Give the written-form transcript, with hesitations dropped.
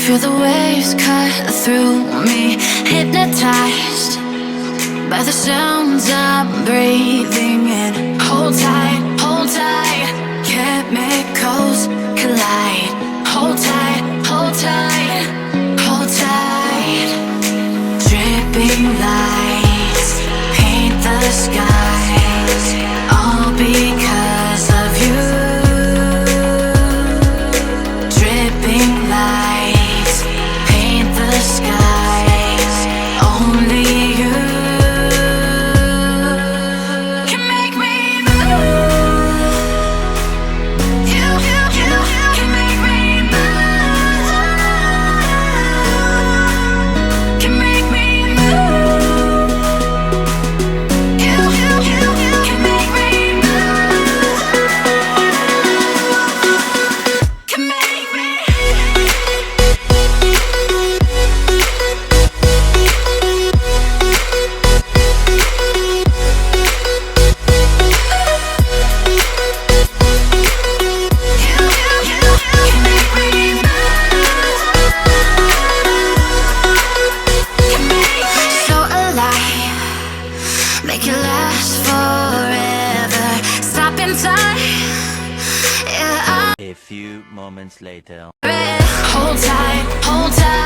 Feel the waves cut through me, hypnotized by the sounds I'm breathing in. Hold tight, hold tight, chemicals collide. Hold tight, hold tight, hold tight. Dripping lights paint the skies, all because of you. Dripping lights paint the skies, only you can make me move. You can make me move. Can make me move. You can make me move. Can make me. So alive, make it last forever. Stop in time, yeah, A few moments later. hold tight, hold tight.